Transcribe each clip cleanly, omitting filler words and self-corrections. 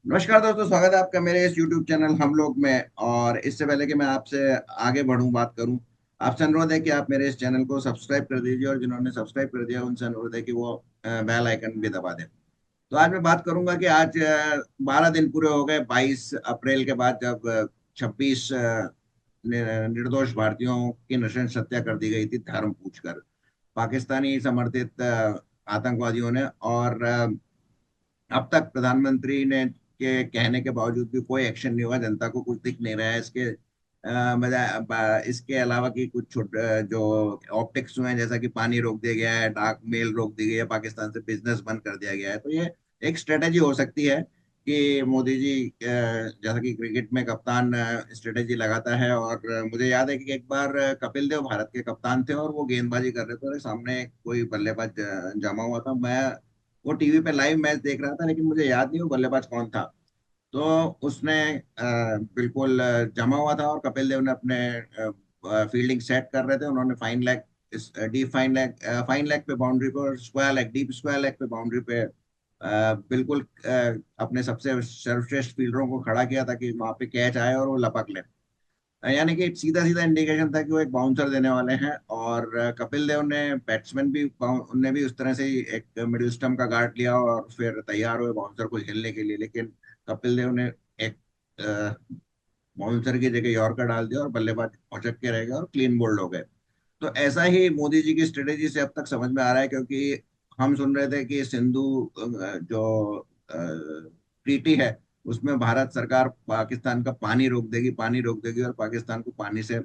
नमस्कार दोस्तों, स्वागत है आपका मेरे इस YouTube चैनल हम लोग में। और इससे पहले कि मैं आपसे आगे बढ़ूं, बात करूं, आपसे अनुरोध है कि आप मेरे इस चैनल को सब्सक्राइब कर दीजिए और जिन्होंने सब्सक्राइब कर दिया उनसे अनुरोध है कि वो बेल आइकन भी दबा दें। तो आज मैं बात करूंगा कि आज 12 दिन पूरे हो गए 22 अप्रैल के बाद, जब 26 निर्दोष भारतीयों की नृशंस हत्या कर दी गई थी धर्म पूछकर, पाकिस्तानी समर्थित आतंकवादियों ने। और अब तक प्रधानमंत्री ने के कहने के बावजूद भी कोई एक्शन नहीं हुआ, जनता को कुछ दिख नहीं रहा है इसके बजाय। इसके अलावा कि कुछ जो ऑप्टिक्स हुए हैं, जैसा कि पानी रोक दिया गया है, डाक मेल रोक दी गई है, पाकिस्तान से बिजनेस बंद कर दिया गया है। तो ये एक स्ट्रेटेजी हो सकती है कि मोदी जी जैसा कि क्रिकेट में कप्तान स्ट्रेटेजी लगाता है। और मुझे याद है कि एक बार कपिल देव भारत के कप्तान थे और वो गेंदबाजी कर रहे थे और सामने कोई बल्लेबाज जमा हुआ था। मैं वो टीवी पे लाइव मैच देख रहा था, लेकिन मुझे याद नहीं वो बल्लेबाज कौन था। तो उसने बिल्कुल जमा हुआ था और कपिल देव ने अपने फील्डिंग सेट कर रहे थे। उन्होंने फाइन लेग पे बाउंड्री पे और square leg, deep square leg पे बाउंड्री पे बिल्कुल अपने सबसे सर्वश्रेष्ठ फील्डरों को खड़ा किया ताकि वहां पे कैच आए और वो लपक ले। यानी कि सीधा सीधा इंडिकेशन था कि वो एक बाउंसर देने वाले हैं। और कपिल देव ने, बैट्समैन भी, उनने भी उस तरह से ही एक मिडिल स्टम्प का गार्ड लिया और फिर तैयार हुए बाउंसर को झेलने के लिए। लेकिन कपिल देव ने एक बाउंसर की जगह यॉर्कर डाल दिया और बल्लेबाज औचक के रह गए और क्लीन बोल्ड हो गए। तो ऐसा ही मोदी जी की स्ट्रेटेजी से अब तक समझ में आ रहा है, क्योंकि हम सुन रहे थे कि सिंधु जो ट्रीटी है उसमें भारत सरकार पाकिस्तान का पानी रोक देगी, पानी रोक देगी और पाकिस्तान को पानी से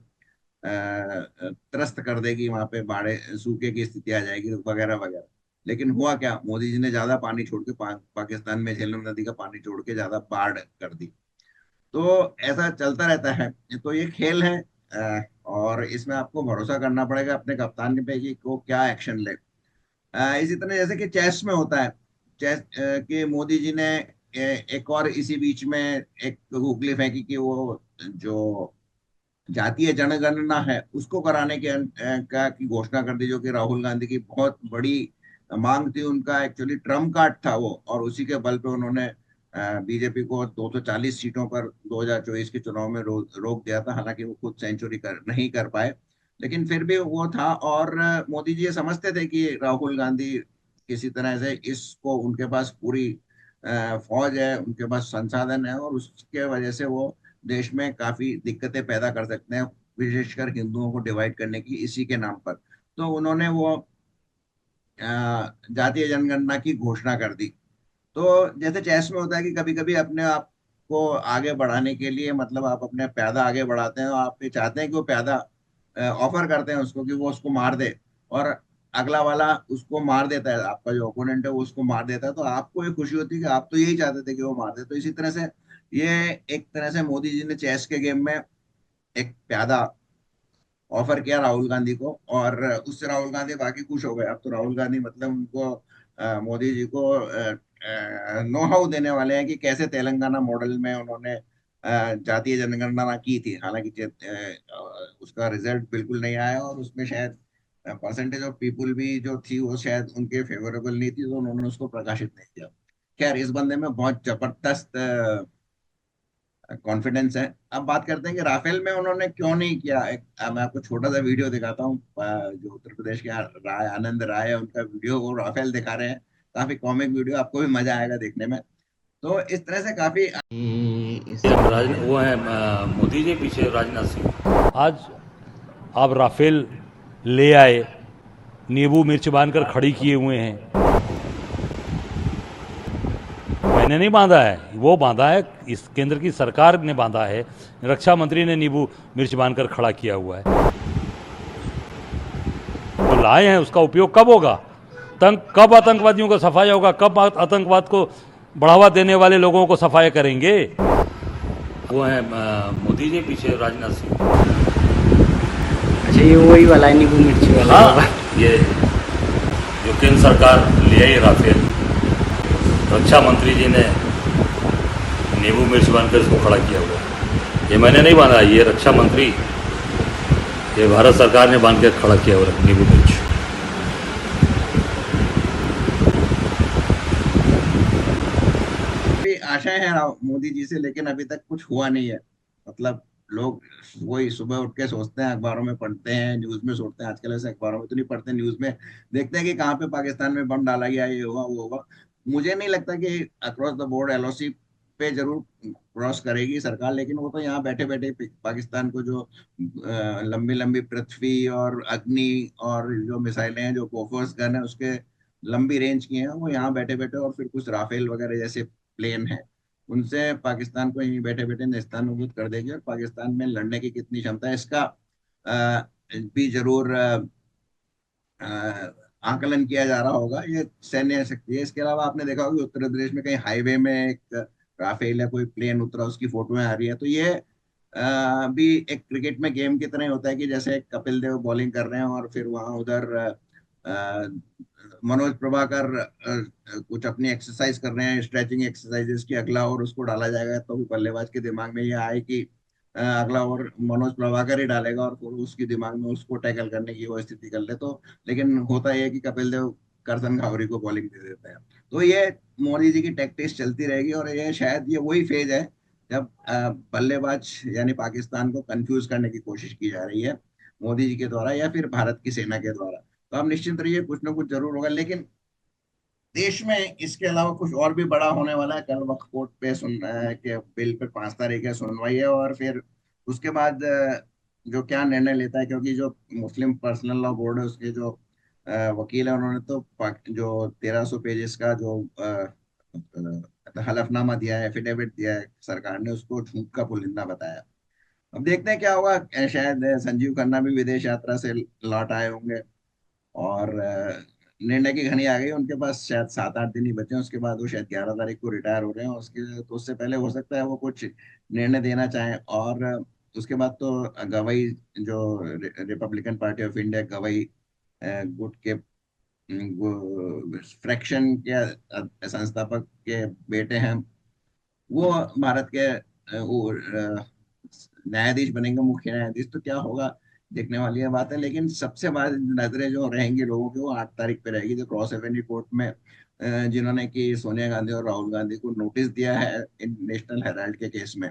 त्रस्त कर देगी, वहां पे बाढ़ सूखे की स्थिति आ जाएगी वगैरह वगैरह। लेकिन हुआ क्या, मोदी जी ने ज्यादा पानी छोड़ के पाकिस्तान में झेलम नदी का पानी छोड़ के ज्यादा बाढ़ कर दी। तो ऐसा चलता रहता है। तो ये खेल है, और इसमें आपको भरोसा करना पड़ेगा अपने कप्तान पे कि वो क्या एक्शन ले। इसी तरह जैसे कि चेस में होता है, चेस कि मोदी जी ने एक और इसी बीच में एक गूगली फेंकी कि वो जो जातीय जनगणना है उसको कराने के का की घोषणा कर दी, जो कि राहुल गांधी की बहुत बड़ी मांग थी। उनका एक्चुअली ट्रम्प कार्ड था वो, और उसी के बल पे उन्होंने बीजेपी को 240 सीटों पर 2024 के चुनाव में रोक दिया था। हालांकि वो खुद सेंचुरी नहीं कर पाए, लेकिन फिर भी वो था। और मोदी जी ये समझते थे कि राहुल गांधी किसी तरह से इसको, उनके पास पूरी फौज है, उनके पास संसाधन है, और उसके वजह से वो देश में काफी दिक्कतें पैदा कर सकते हैं, विशेषकर हिंदुओं को डिवाइड करने की इसी के नाम पर। तो उन्होंने वो जातीय जनगणना की घोषणा कर दी। तो जैसे चेस में होता है कि कभी कभी अपने आप को आगे बढ़ाने के लिए, मतलब आप अपने प्यादा आगे बढ़ाते हैं और आप ये चाहते हैं कि वो प्यादा ऑफर करते हैं उसको कि वो उसको मार दे, और अगला वाला उसको मार देता है, आपका जो ओपोनेंट है वो उसको मार देता है, तो आपको ये खुशी होती है कि आप तो यही चाहते थे कि वो मार दे। तो इसी तरह से ये एक तरह से मोदी जी ने चेस के गेम में एक प्यादा ऑफर किया राहुल गांधी को, और उससे राहुल गांधी बाकी खुश हो गए। अब तो राहुल गांधी मतलब उनको मोदी जी को नो हाउ देने वाले हैं कि कैसे तेलंगाना मॉडल में उन्होंने जातीय जनगणना की थी। हालांकि उसका रिजल्ट बिल्कुल नहीं आया, और उसमें शायद परसेंटेज ऑफ पीपुल भी जो थी वो शायद उनके फेवरेबल नहीं थी, तो उन्होंने उसको प्रकाशित नहीं किया। खैर, इस बंदे में बहुत जबरदस्त कॉन्फिडेंस है। अब बात करते हैं कि राफेल में उन्होंने क्यों नहीं किया। मैं आपको छोटा सा वीडियो दिखाता हूँ। जो उत्तर प्रदेश के आनंद राय है, उनका वीडियो, वो राफेल दिखा रहे हैं। काफी कॉमिक वीडियो, आपको भी मजा आएगा देखने में। तो इस तरह से काफी वो है मोदी जी पीछे राजनाथ सिंह। आज आप राफेल ले आए, नींबू मिर्च बांधकर खड़ी किए हुए हैं। मैंने नहीं बांधा है, वो बांधा है, इस केंद्र की सरकार ने बांधा है। रक्षा मंत्री ने नींबू मिर्च बांधकर खड़ा किया हुआ है। तो लाए हैं, उसका उपयोग कब होगा? कब आतंकवादियों का सफाया होगा? कब आतंकवाद को बढ़ावा देने वाले लोगों को सफाया करेंगे? वो है मोदी जी पीछे राजनाथ सिंह। अच्छा, ये वही वाला है, नींबू मिर्ची वाला? हाँ, ये जो केंद्र सरकार ले आई राफेल, रक्षा मंत्री जी ने नींबू मिर्च बांधकर इसको खड़ा किया हुआ है। ये मैंने नहीं बांधा, ये रक्षा मंत्री, ये भारत सरकार ने बांध के खड़ा किया हुआ है नींबू मिर्च। आशाएं हैं मोदी जी से, लेकिन अभी तक कुछ हुआ नहीं है। मतलब लोग वही सुबह उठ के सोचते हैं, अखबारों में पढ़ते हैं, न्यूज में सोचते हैं, आजकल ऐसे अखबारों में तो नहीं पढ़ते, न्यूज में देखते हैं कि कहाँ पे पाकिस्तान में बम डाला गया, ये हुआ वो हुआ। मुझे नहीं लगता कि अक्रॉस द बोर्ड एलओसी पे जरूर क्रॉस करेगी सरकार, लेकिन वो तो यहाँ बैठे बैठे पाकिस्तान को जो लंबी लंबी पृथ्वी और अग्नि और जो मिसाइलें हैं, जो बोफोर्स गन है उसके लंबी रेंज की हैं, वो यहाँ बैठे बैठे, और फिर कुछ राफेल वगैरह जैसे प्लेन है, उनसे पाकिस्तान को यहीं बैठे बैठे नेस्तनाबूद कर देगी। और पाकिस्तान में लड़ने की कितनी क्षमता है इसका भी जरूर अ, आकलन किया जा रहा होगा। ये सैन्य शक्ति है। इसके अलावा आपने देखा होगा कि उत्तर प्रदेश में कहीं हाईवे में एक राफेल या कोई प्लेन उतरा, उसकी फोटोएं आ रही है। तो ये भी एक क्रिकेट में गेम की तरह होता है कि जैसे कपिल देव बॉलिंग कर रहे हैं और फिर वहां उधर मनोज प्रभाकर कुछ अपनी एक्सरसाइज कर रहे हैं, स्ट्रेचिंग एक्सरसाइजेस की, अगला ओवर उसको डाला जाएगा तो भी बल्लेबाज के दिमाग में ये आए कि अगला ओवर मनोज प्रभाकर ही डालेगा, और फिर उसके दिमाग में उसको टैकल करने की वो स्थिति कर ले। तो लेकिन होता यह है कि कपिल देव करसन घावरी को बॉलिंग दे देते हैं। तो ये मोदी जी की टैक्टिक्स चलती रहेगी, और ये शायद ये वही फेज है जब बल्लेबाज यानी पाकिस्तान को कंफ्यूज करने की कोशिश की जा रही है मोदी जी के द्वारा या फिर भारत की सेना के द्वारा। तो आप निश्चिंत रहिए, कुछ ना कुछ जरूर होगा। लेकिन देश में इसके अलावा कुछ और भी बड़ा होने वाला है। कल वक्फ बोर्ड पे के बिल पे 5 तारीख है सुनवाई है, और फिर उसके बाद जो क्या निर्णय लेता है, क्योंकि जो मुस्लिम पर्सनल लॉ बोर्ड है उसके जो वकील है, उन्होंने तो जो 1300 पेजेस का जो हलफनामा दिया है, एफिडेविट दिया है सरकार ने, उसको झूठ का पुलिंदा बताया। अब देखते हैं क्या होगा। शायद संजीव खन्ना भी विदेश यात्रा से लौट आए होंगे, और निर्णय की घड़ी आ गई उनके पास। शायद 7-8 दिन ही बचे हैं, उसके बाद वो शायद 11 तारीख को रिटायर हो रहे हैं। उसके तो उससे पहले हो सकता है वो कुछ निर्णय देना चाहें। और उसके बाद तो गवाई जो रिपब्लिकन पार्टी ऑफ इंडिया गवाई गुट के फ्रैक्शन के संस्थापक के बेटे हैं, वो भारत के वो न्यायाधीश बनेंगे, मुख्य न्यायाधीश। तो क्या होगा देखने वाली है बात है। लेकिन सबसे बड़ी नजरें जो रहेंगी लोगों की वो 8 तारीख पे रहेगी, जो क्रॉस एवेन्यू कोर्ट में जिन्होंने कि सोनिया गांधी और राहुल गांधी को नोटिस दिया है इन नेशनल हेराल्ड के केस में,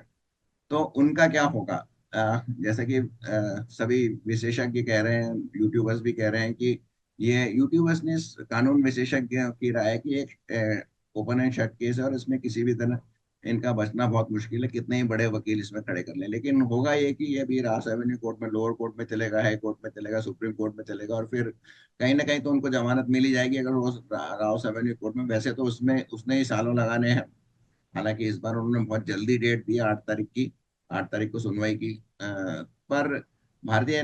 तो उनका क्या होगा। जैसे कि सभी विशेषज्ञ कह रहे हैं, यूट्यूबर्स भी कह रहे हैं कि ये यूट्यूबर्स ने कानून विशेषज्ञ की राय है कि एक ओपन एंड शट केस है, और इसमें किसी भी तरह इनका बचना बहुत मुश्किल है, कितने ही बड़े वकील इसमें खड़े कर लें। लेकिन होगा ये कि ये भी रास एवेन्यू कोर्ट में, लोअर कोर्ट में चलेगा, हाई कोर्ट में चलेगा, सुप्रीम कोर्ट में चलेगा, और फिर कहीं ना कहीं तो उनको जमानत मिल ही जाएगी अगर वो राउस एवेन्यू कोर्ट में। वैसे तो उसमें उसने ही सालों लगाने हैं। हालांकि इस बार उन्होंने बहुत जल्दी डेट दी, 8 तारीख की। 8 तारीख को सुनवाई की। पर भारतीय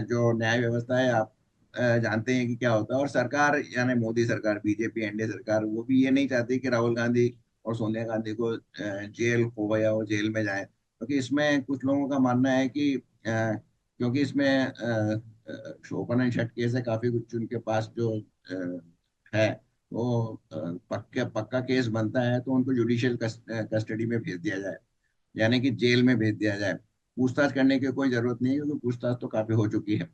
जो न्याय व्यवस्था है, आप जानते हैं कि क्या होता है। और सरकार यानी मोदी सरकार, बीजेपी एनडीए सरकार, वो भी ये नहीं चाहती कि राहुल गांधी और सोनिया गांधी को जेल हो या वो जेल में जाए, क्योंकि इसमें कुछ लोगों का मानना है कि क्योंकि इसमें ओपन एंड शट केस है, काफी कुछ उनके पास जो है वो पक्का पक्का केस बनता है, तो उनको जुडिशियल कस्टडी में भेज दिया जाए, यानी कि जेल में भेज दिया जाए। पूछताछ करने की कोई जरूरत नहीं है, क्योंकि पूछताछ तो काफी हो चुकी है।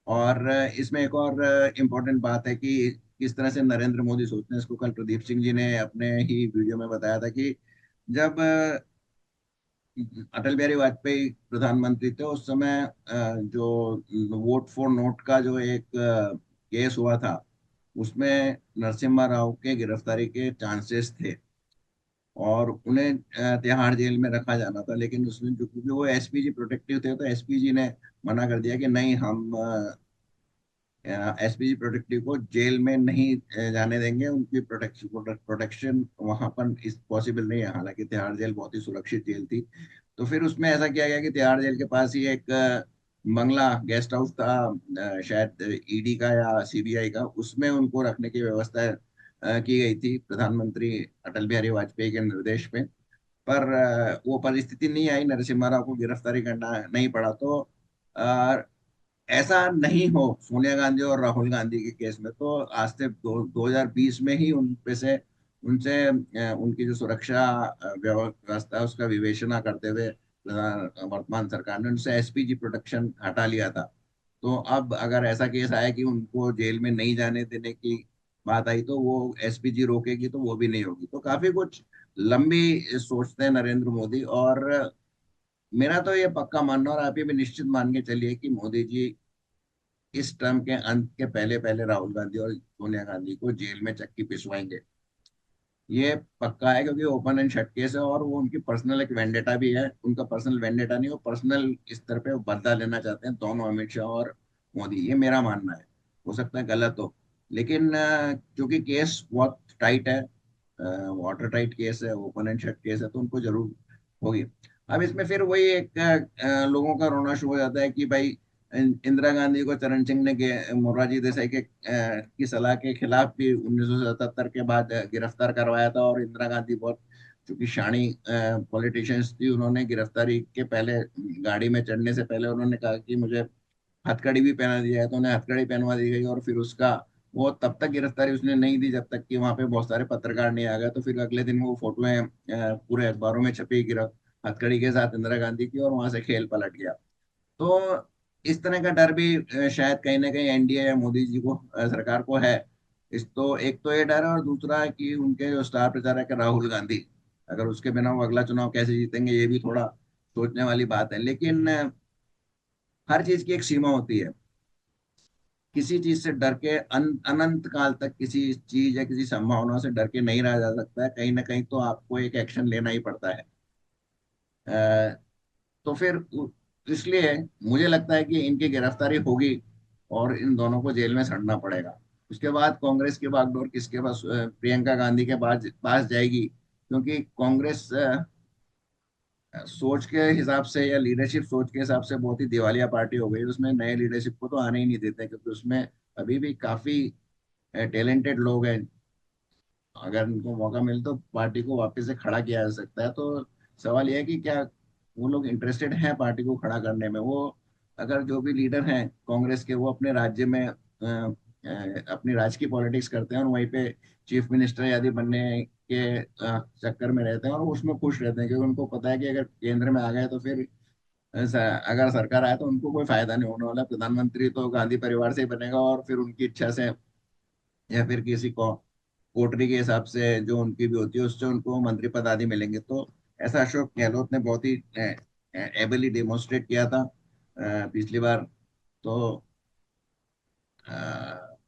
और इसमें एक और इम्पोर्टेंट बात है कि किस तरह से नरेंद्र मोदी सोचते हैं इसको। कल प्रदीप सिंह जी ने अपने ही वीडियो में बताया था कि जब अटल बिहारी वाजपेयी प्रधानमंत्री थे उस समय जो वोट फॉर नोट का जो एक केस हुआ था, उसमें नरसिम्हा राव के गिरफ्तारी के चांसेस थे, और उन्हें तिहाड़ जेल में रखा जाना था। लेकिन उसमें जो, क्योंकि वो एसपीजी प्रोटेक्टिव थे, तो एसपीजी ने मना कर दिया कि नहीं, हम एसपीजी प्रोटेक्टिव को जेल में नहीं जाने देंगे, उनकी प्रोटेक्शन प्रोटेक्शन वहां पर इस पॉसिबल नहीं है। हालांकि तिहाड़ जेल बहुत ही सुरक्षित जेल थी। तो फिर उसमें ऐसा किया गया कि तिहाड़ जेल के पास ही एक बंगला गेस्ट हाउस था, शायद ईडी का या सीबीआई का, उसमें उनको रखने की व्यवस्था की गई थी प्रधानमंत्री अटल बिहारी वाजपेयी के निर्देश पे। पर वो परिस्थिति नहीं आई, नरसिम्हा राव को गिरफ्तारी करना नहीं पड़ा। तो ऐसा नहीं हो सोनिया गांधी और राहुल गांधी के केस में, तो आज से 2020 में ही उन पे से उनसे उनकी जो सुरक्षा व्यवस्था है उसका विवेचना करते हुए वर्तमान सरकार ने उनसे एसपीजी प्रोटेक्शन हटा लिया था। तो अब अगर ऐसा केस आया कि उनको जेल में नहीं जाने देने की बात आई तो वो एसपीजी रोकेगी तो वो भी नहीं होगी। तो काफी कुछ लंबी सोचते हैं नरेंद्र मोदी। और मेरा तो ये पक्का मानना, और आप ये भी निश्चित मान के चलिए कि मोदी जी इस टर्म के अंत के पहले पहले राहुल गांधी और सोनिया गांधी को जेल में चक्की पिसवाएंगे। ये पक्का है, क्योंकि ओपन एंड शट केस है और वो उनकी पर्सनल एक वेंडेटा भी है। उनका पर्सनल वेंडेटा नहीं, वो पर्सनल स्तर पे वो बदला लेना चाहते हैं दोनों, अमित शाह और मोदी। ये मेरा मानना है, हो सकता है गलत हो, लेकिन क्योंकि केस बहुत टाइट है, वाटर टाइट केस है, ओपन एंड शट केस है, तो उनको जरूर होगी। अब इसमें फिर वही एक लोगों का रोना शुरू हो जाता है कि भाई इंदिरा गांधी को चरण सिंह ने मोरारजी देसाई के की सलाह के खिलाफ भी 1977 के बाद गिरफ्तार करवाया था। और इंदिरा गांधी बहुत चूंकि शाणी पॉलिटिशियंस थी, उन्होंने गिरफ्तारी के पहले गाड़ी में चढ़ने से पहले उन्होंने कहा कि मुझे हथकड़ी भी पहना दिया है, तो उन्हें हथकड़ी पहनवा दी गई। और फिर उसका वो तब तक गिरफ्तारी उसने नहीं दी जब तक कि वहां पे बहुत सारे पत्रकार नहीं आ गए। तो फिर अगले दिन वो फोटोएं पूरे अखबारों में छपी, गिरफ्त हथकड़ी के साथ इंदिरा गांधी की, और वहां से खेल पलट गया। तो इस तरह का डर भी शायद कहीं ना कहीं एनडीए या मोदी जी को, सरकार को है। इस तो एक तो ये डर है, और दूसरा है कि उनके जो स्टार प्रचारक है राहुल गांधी, अगर उसके बिना वो अगला चुनाव कैसे जीतेंगे, ये भी थोड़ा सोचने वाली बात है। लेकिन हर चीज की एक सीमा होती है। किसी चीज से डर के अनंत काल तक किसी चीज या किसी संभावना से डर के नहीं रहा जा सकता है। कहीं ना कहीं तो आपको एक एक्शन लेना ही पड़ता है। तो फिर इसलिए मुझे लगता है कि इनकी गिरफ्तारी होगी और इन दोनों को जेल में सड़ना पड़ेगा। उसके बाद कांग्रेस की बागडोर किसके पास, प्रियंका गांधी के पास पास जाएगी, क्योंकि कांग्रेस सोच के हिसाब से या लीडरशिप सोच के हिसाब से बहुत ही दिवालिया पार्टी हो गई। उसमें नए लीडरशिप को तो आने ही नहीं देते, क्योंकि उसमें अभी भी काफी टैलेंटेड लोग हैं। अगर उनको मौका मिले तो पार्टी को वापस से खड़ा किया जा सकता है। तो सवाल यह है कि क्या वो लोग इंटरेस्टेड हैं पार्टी को खड़ा करने में। वो अगर जो भी लीडर हैं कांग्रेस के, वो अपने राज्य में अपनी राज्य की पॉलिटिक्स करते हैं और वहीं पे चीफ मिनिस्टर आदि बनने के चक्कर में रहते हैं, और वो उसमें खुश रहते हैं, क्योंकि उनको पता है कि अगर केंद्र में आ गए तो फिर अगर सरकार आए तो उनको कोई फायदा नहीं होने वाला। प्रधानमंत्री तो गांधी परिवार से ही बनेगा, और फिर उनकी इच्छा से या फिर किसी को कोटरी के हिसाब से जो उनकी भी होती है उससे उनको मंत्री पद आदि मिलेंगे। तो ऐसा अशोक गहलोत ने बहुत ही एबली डेमोन्स्ट्रेट किया था पिछली बार। तो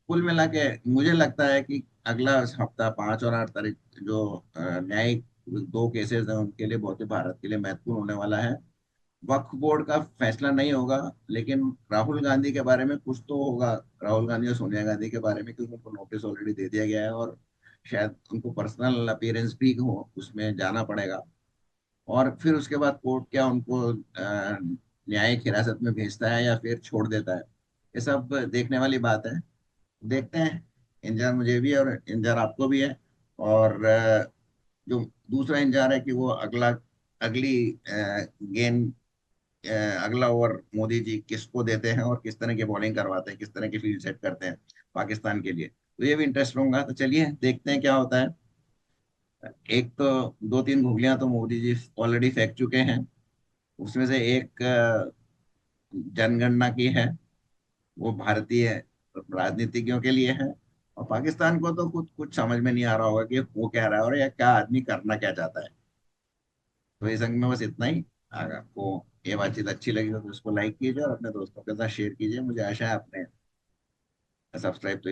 कुल मिला के मुझे लगता है कि अगला हफ्ता 5 और 8 तारीख जो न्यायिक दो केसेस हैं उनके लिए बहुत ही भारत के लिए महत्वपूर्ण होने वाला है। वक्फ बोर्ड का फैसला नहीं होगा, लेकिन राहुल गांधी के बारे में कुछ तो होगा। राहुल गांधी और सोनिया गांधी के बारे में, क्योंकि उनको नोटिस ऑलरेडी दे दिया गया है, और शायद उनको पर्सनल अपीयरेंस भी हो उसमें जाना पड़ेगा। और फिर उसके बाद कोर्ट क्या उनको न्यायिक हिरासत में भेजता है या फिर छोड़ देता है, ये सब देखने वाली बात है। देखते हैं। इंतजार मुझे भी है और इंतजार आपको भी है। और जो दूसरा इंतजार है कि वो अगली गेंद, अ, अगला ओवर मोदी जी किसको देते हैं और किस तरह की बॉलिंग करवाते हैं, किस तरह की फील्ड सेट करते हैं पाकिस्तान के लिए। तो ये भी इंटरेस्ट होगा। तो चलिए देखते हैं क्या होता है। एक तो 2-3 घुगलियां तो मोदी जी ऑलरेडी फेंक चुके हैं। उसमें से एक जनगणना की है, वो भारतीय राजनीतिज्ञों के लिए है। और पाकिस्तान को तो कुछ कुछ समझ में नहीं आ रहा होगा कि वो क्या रहा है और या क्या आदमी करना क्या चाहता है। तो इस अंक में बस इतना ही। अगर आपको ये बातचीत अच्छी लगी हो तो उसको लाइक कीजिए और अपने दोस्तों के साथ शेयर कीजिए। मुझे आशा है आपने सब्सक्राइब तो